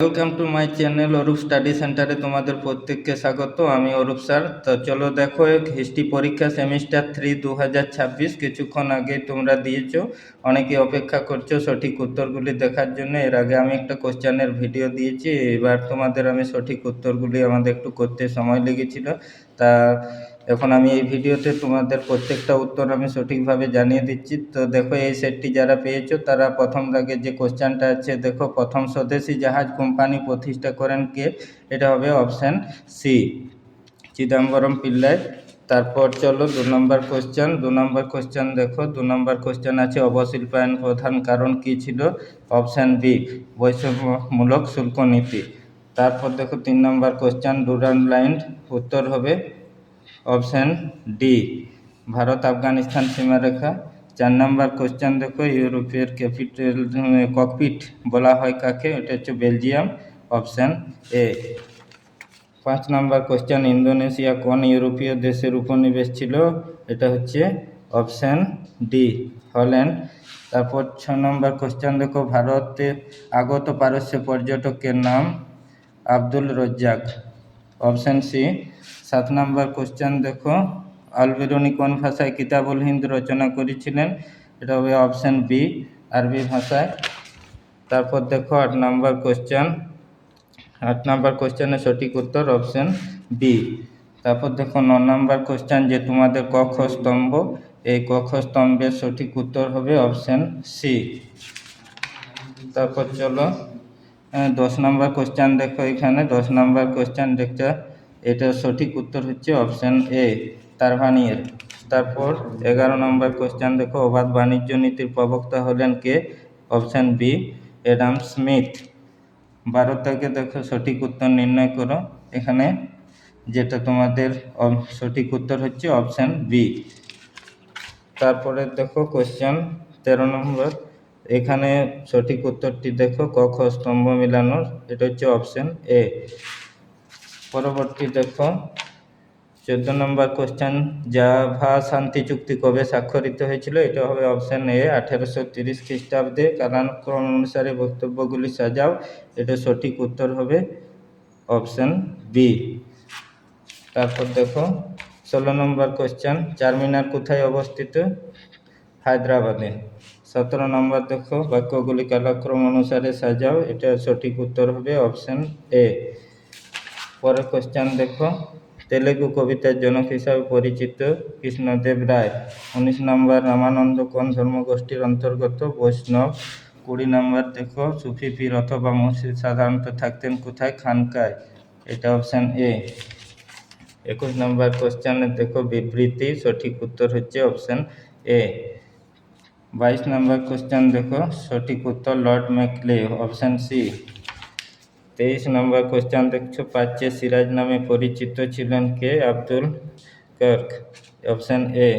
Welcome to my channel Arup study সেন্টারে তোমাদের প্রত্যেককে স্বাগত। আমি অরূপ স্যার। তো চলো দেখো, হিস্ট্রি পরীক্ষা সেমিস্টার 3 2026 কিছুক্ষণ আগে তোমরা দিয়েছো। অনেকে অপেক্ষা করছো সঠিক উত্তরগুলি দেখার জন্য। এর আগে আমি একটা কোশ্চেনের ভিডিও দিয়েছি, এবার তোমাদের আমি সঠিক উত্তরগুলি আমাদের একটু করতে সময় লেগেছিল। তা এখন আমি এই ভিডিওতে তোমাদের প্রত্যেকটা উত্তর আমি সঠিকভাবে জানিয়ে দিচ্ছি। তো দেখো, এই সেটটি যারা পেয়েছো তারা প্রথম দাগে যে কোশ্চেনটা আছে, দেখো, প্রথম স্বদেশি জাহাজ কোম্পানি প্রতিষ্ঠা করেন কে? এটা হবে অপশান সি, চিদম্বরম পিল্লাই। তারপর চলো 2 নম্বর কোশ্চেন। 2 নম্বর কোশ্চেন দেখো, 2 নম্বর কোশ্চেন আছে অবশিল্পায়ন প্রধান কারণ কি ছিল? অপশান বি, বৈষম্যমূলক শুল্ক নীতি। তারপর দেখো 3 নম্বর কোশ্চেন, ডুরান্ড লাইন উত্তর হবে অপশান ডি, ভারত আফগানিস্তান সীমারেখা। 4 নম্বর কোশ্চেন দেখো, ইউরোপের ক্যাপিটাল ককপিট বলা হয় কাকে? এটা হচ্ছে Belgium, option A. 5 number question, Indonesia কোন ইউরোপীয় দেশের উপনিবেশ ছিল? এটা হচ্ছে অপশান ডি, হল্যান্ড। তারপর 6 নম্বর কোশ্চেন দেখো, ভারতে আগত পারস্য পর্যটকের নাম? Abdul Razzaq, option C. 7 number question দেখো, আল বেরুনি কোন ভাষায় কিতাবুল হিন্দ রচনা করেছিলেন? এটা হবে অপশান বি, আরবি ভাষায়। তারপর দেখো 8 নম্বর কোশ্চেন। 8 নম্বর কোশ্চেনের সঠিক উত্তর অপশান বি। তারপর দেখো 9 নম্বর কোশ্চেন, যে তোমাদের ক খ স্তম্ভ, এই ক খ স্তম্ভের সঠিক উত্তর হবে অপশান সি। তারপর চলো 10 নম্বর কোশ্চেন দেখো, এখানে 10 নম্বর কোশ্চেন দেখতে, এটার সঠিক উত্তর হচ্ছে অপশান এ, তারভানিয়ের। তারপর 11 নম্বর কোশ্চেন দেখো, অবাধ বাণিজ্য নীতির প্রবক্তা হলেন কে? Option B, Adam Smith. 12 থেকে দেখো সঠিক উত্তর নির্ণয় করো। এখানে যেটা তোমাদের সঠিক উত্তর হচ্ছে অপশান বি। তারপরে দেখো কোশ্চেন 13 নম্বর, এখানে সঠিক উত্তরটি দেখো, ক খ স্তম্ভ মিলানোর, এটা হচ্ছে অপশান এ। পরবর্তী দেখো 14 নম্বর কোশ্চেন, জাভা শান্তি চুক্তি কবে স্বাক্ষরিত হয়েছিল? এটা হবে অপশান এ, 1830 খ্রিস্টাব্দে। কালানুক্রম অনুসারে বক্তব্যগুলি সাজাও, এটা সঠিক উত্তর হবে অপশান বি। তারপর দেখো 16 নম্বর কোশ্চেন, চারমিনার কোথায় অবস্থিত? হায়দ্রাবাদে। 17 নম্বর দেখো, বাক্যগুলি কালক্রম অনুসারে সাজাও, এটা সঠিক উত্তর হবে অপশান এ। পরের কোশ্চেন দেখো, তেলেগু কবিতার জনক হিসাবে পরিচিত কৃষ্ণদেব রায়। 19 নম্বর, রামানন্দ কোন ধর্মগোষ্ঠীর অন্তর্গত? বৈষ্ণব। 20 নম্বর দেখো, সুফি পীর অথবা মুর্শিদ সাধারণত থাকতেন কোথায়? খানকায়, এটা অপশান এ। 21 নম্বর কোশ্চেন দেখো, বিবৃতি, সঠিক উত্তর হচ্ছে অপশান এ। 22 নম্বর কোশ্চেন দেখো, সঠিক উত্তর লর্ড ম্যাকলে, অপশান সি। 23 নম্বর কোশ্চেন দেখছো, প্রাচ্যে সিরাজ নামে পরিচিত ছিলেন কে? আব্দুল কার্ক, অপশান এ।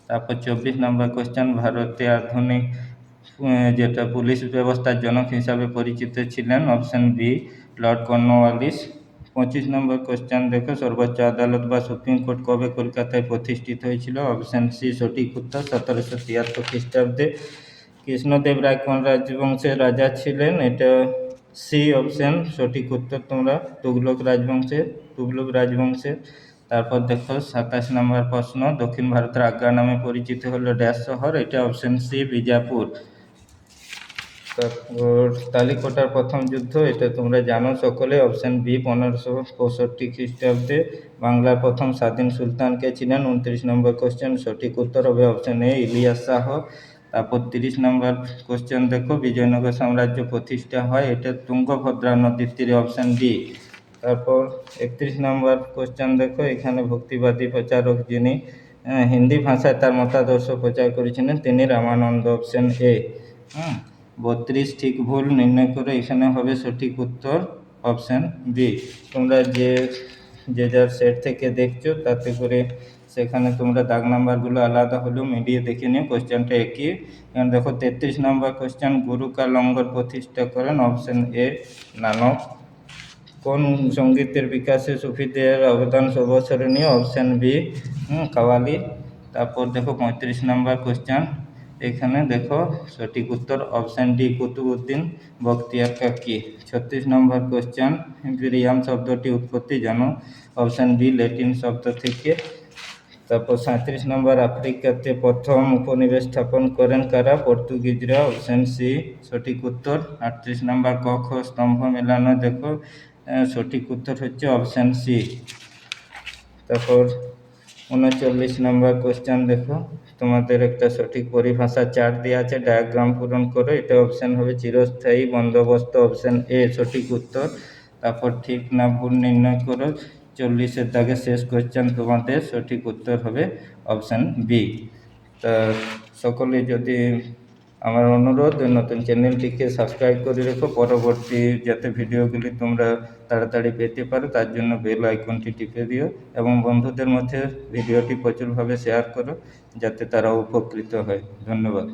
তারপর 24 নম্বর কোশ্চেন, ভারতে আধুনিক যেটা পুলিশ ব্যবস্থার জনক হিসাবে পরিচিত ছিলেন? Option B, Lord Cornwallis. 25 number question দেখো, সর্বোচ্চ আদালত বা সুপ্রিম কোর্ট কবে কলকাতায় প্রতিষ্ঠিত হয়েছিল? অপশান সি, সঠিক উত্তর 1773 খ্রিস্টাব্দে। কৃষ্ণদেব রায় কোন রাজবংশের রাজা ছিলেন? এটা সি অপশান, সঠিক উত্তর তোমরা তুগলক রাজবংশের। তারপর দেখো 27 নম্বর প্রশ্ন, দক্ষিণ ভারতের আগ্রা নামে পরিচিত হলো ড্যাশ শহর? এটা অপশান সি, বিজাপুর। তারপর তালিকোটার প্রথম যুদ্ধ, এটা তোমরা জানো সকলে, অপশান বি, 1565 খ্রিস্টাব্দে। বাংলার প্রথম স্বাধীন সুলতান কে ছিলেন? 29 নম্বর কোশ্চেন, সঠিক উত্তর হবে অপশান এ, ইলিয়াস শাহ। তারপর 30 নম্বর কোশ্চেন দেখো, বিজয়নগর সাম্রাজ্য প্রতিষ্ঠা হয়? এটা তুঙ্গভদ্রা নদীর তীরে, অপশান ডি। তারপর 31 নম্বর কোশ্চেন দেখো, এখানে ভক্তিবাদী প্রচারক যিনি হিন্দি ভাষায় তার মতাদর্শ প্রচার করেছিলেন, তিনি রামানন্দ, অপশান এ। 32 ঠিক ভুল নির্ণয় করে, এখানে হবে সঠিক উত্তর অপশান বি। তোমরা যে যার সেট থেকে দেখছো তাতে করে সেখানে তোমরা দাগ নাম্বারগুলো আলাদা হলেও মিলিয়ে দেখে নিও, কোশ্চেনটা একই। এখন দেখো 33 নম্বর কোশ্চেন, গুরু কা লঙ্গর প্রতিষ্ঠা করেন? Option A, Nanak. কোন সঙ্গীতের বিকাশে সুফিদের অবদান সর্বস্মরণীয়? Option B, qawwali. তারপর দেখো 35 নম্বর কোশ্চেন, এখানে দেখো সঠিক উত্তর অপশান ডি কুতুবউদ্দিন বখতিয়ার কাকি। 36 নম্বর কোশ্চেন ইম্পেরিয়াম শব্দটি উৎপত্তি জানো। অপশান বি ল্যাটিন শব্দ থেকে। তারপর 37 নম্বর আফ্রিকাতে প্রথম উপনিবেশ স্থাপন করেন কারা? পর্তুগিজরা। অপশান সি সঠিক উত্তর। 38 নম্বর ক খ স্তম্ভ মেলানো দেখো, সঠিক উত্তর হচ্ছে অপশান সি। তারপর 39 নম্বর কোশ্চেন দেখো, তোমাদের একটা সঠিক পরিভাষা চার্ট দেওয়া আছে, ডায়াগ্রাম পূরণ করো। এটা অপশান হবে চিরস্থায়ী বন্দোবস্ত। অপশান এ সঠিক উত্তর। তারপর ঠিক না ভুল নির্ণয় করো। 40-এর দাগে শেষ কোশ্চেন তোমাদের, সঠিক উত্তর হবে অপশান বি। তা সকলে যদি আমার অনুরোধ নতুন চ্যানেলটিকে সাবস্ক্রাইব করে রেখো, পরবর্তী যাতে ভিডিওগুলি তোমরা তাড়াতাড়ি পেতে পারো তার জন্য বেল আইকনটি টিপে দিও এবং বন্ধুদের মধ্যে ভিডিওটি প্রচুরভাবে শেয়ার করো যাতে তারা উপকৃত হয়। ধন্যবাদ।